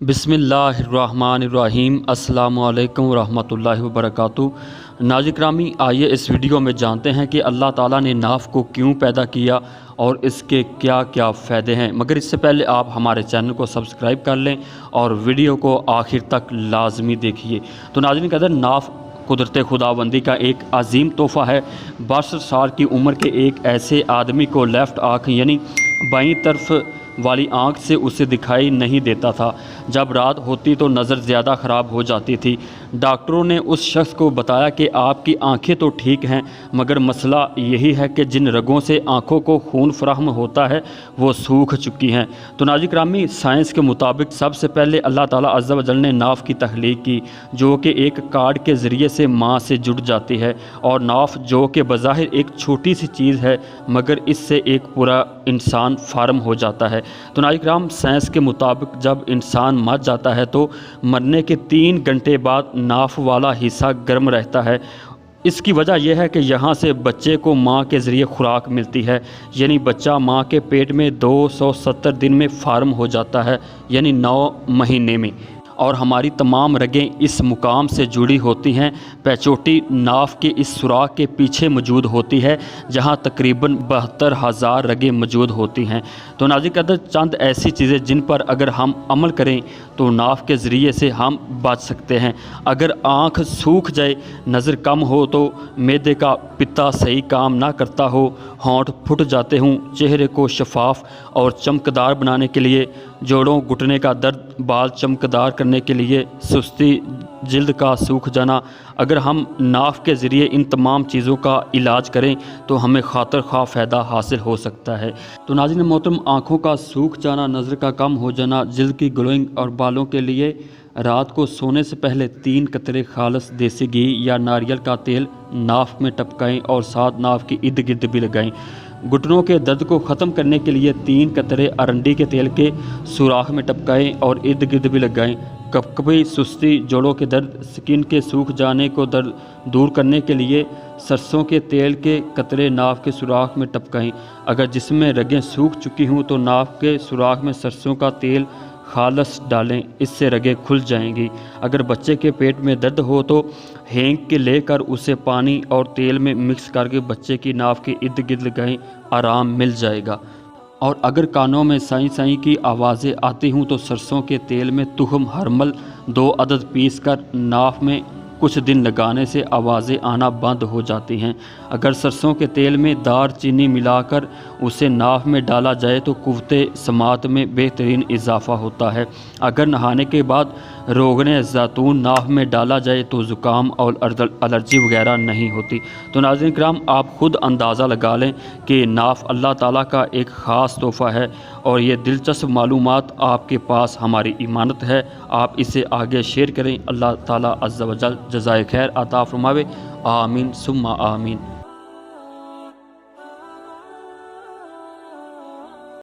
बिस्मिल्लाहिर्रहमानिर्रहीम। अस्सलामु अलैकुम वरहमतुल्लाहि वबरकातुहू। नाज़रीन ग्रामी, आइए इस वीडियो में जानते हैं कि अल्लाह ताला ने नाफ को क्यों पैदा किया और इसके क्या क्या फ़ायदे हैं। मगर इससे पहले आप हमारे चैनल को सब्सक्राइब कर लें और वीडियो को आखिर तक लाजमी देखिए। तो नाज़रीन कदर, नाफ कुदरत खुदाबंदी का एक अजीम तोहफ़ा है। 62 साल की उम्र के एक ऐसे आदमी को लेफ़्ट आँख यानी बाईं तरफ वाली आँख से उसे दिखाई नहीं देता था। जब रात होती तो नज़र ज़्यादा ख़राब हो जाती थी। डॉक्टरों ने उस शख्स को बताया कि आपकी आंखें तो ठीक हैं, मगर मसला यही है कि जिन रगों से आँखों को खून फराहम होता है वो सूख चुकी हैं। तो नाज़रीन करामी, साइंस के मुताबिक सबसे पहले अल्लाह ताला अज़्ज़ा व जल ने नाफ की तख्लीक की, जो कि एक कार्ड के ज़रिए से माँ से जुड़ जाती है। और नाफ जो कि बज़ाहिर एक छोटी सी चीज़ है, मगर इससे एक पूरा इंसान फार्म हो जाता है। तो नाज़रीन कराम, साइंस के मुताबिक जब इंसान मर जाता है तो मरने के 3 घंटे बाद नाफ वाला हिस्सा गर्म रहता है। इसकी वजह यह है कि यहाँ से बच्चे को माँ के ज़रिए खुराक मिलती है, यानी बच्चा माँ के पेट में 270 दिन में फार्म हो जाता है, यानी 9 महीने में। और हमारी तमाम रगें इस मुकाम से जुड़ी होती हैं। पैचोटी नाफ के इस सुराख के पीछे मौजूद होती है, जहां तकरीबन 72,000 रगें मौजूद होती हैं। तो नाज़रीन कदर, चंद ऐसी चीज़ें जिन पर अगर हम अमल करें तो नाफ के ज़रिए से हम बच सकते हैं। अगर आँख सूख जाए, नज़र कम हो, तो मैदे का पित्ता सही काम ना करता हो, होंठ फुट जाते हों, चेहरे को शफाफ और चमकदार बनाने के लिए, जोड़ों घुटने का दर्द, बाल चमकदार करने के लिए, सुस्ती, जिल्द का सूख जाना, अगर हम नाफ के ज़रिए इन तमाम चीज़ों का इलाज करें तो हमें खातर खा फ़ायदा हासिल हो सकता है। तो नाज़रीन मोहतरम, आँखों का सूख जाना, नज़र का कम हो जाना, जिल्द की ग्लोइंग और बालों के लिए रात को सोने से पहले 3 कतरे खालस देसी घी या नारियल का तेल नाफ में टपकाएं और साथ नाफ की इर्द गिर्द भी लगाएं। घुटनों के दर्द को ख़त्म करने के लिए 3 कतरे अरंडी के तेल के सुराख में टपकाएं और इर्द गिर्द भी लगाएं। कभी सुस्ती, जोड़ों के दर्द, स्किन के सूख जाने को दर्द दूर करने के लिए सरसों के तेल के कतरे नाफ के सुराख में टपकाएं। अगर जिसमें रगें सूख चुकी हों तो नाफ के सुराख में सरसों का तेल खालस डालें, इससे रगें खुल जाएंगी। अगर बच्चे के पेट में दर्द हो तो हींग के लेकर उसे पानी और तेल में मिक्स करके बच्चे की नाफ के इर्द गिर्द लगाएं, आराम मिल जाएगा। और अगर कानों में साई साई की आवाज़ें आती हों तो सरसों के तेल में तुहम हरमल 2 अदद पीस कर नाफ में कुछ दिन लगाने से आवाज़ें आना बंद हो जाती हैं। अगर सरसों के तेल में दार चीनी मिलाकर उसे नाफ में डाला जाए तो कुव्वते समात में बेहतरीन इजाफ़ा होता है। अगर नहाने के बाद रोगने ज़ैतून नाफ में डाला जाए तो ज़ुकाम और एलर्जी वगैरह नहीं होती। तो नाज़रीन किराम, आप ख़ुद अंदाज़ा लगा लें कि नाफ अल्लाह ताला का एक ख़ास तोहफ़ा है और ये दिलचस्प मालूमात आपके पास हमारी इमानत है। आप इसे आगे शेयर करें। अल्लाह ताला अज़्ज़ा व जल जज़ाए खैर अता फ़रमावे। आमीन सुम्मा आमीन।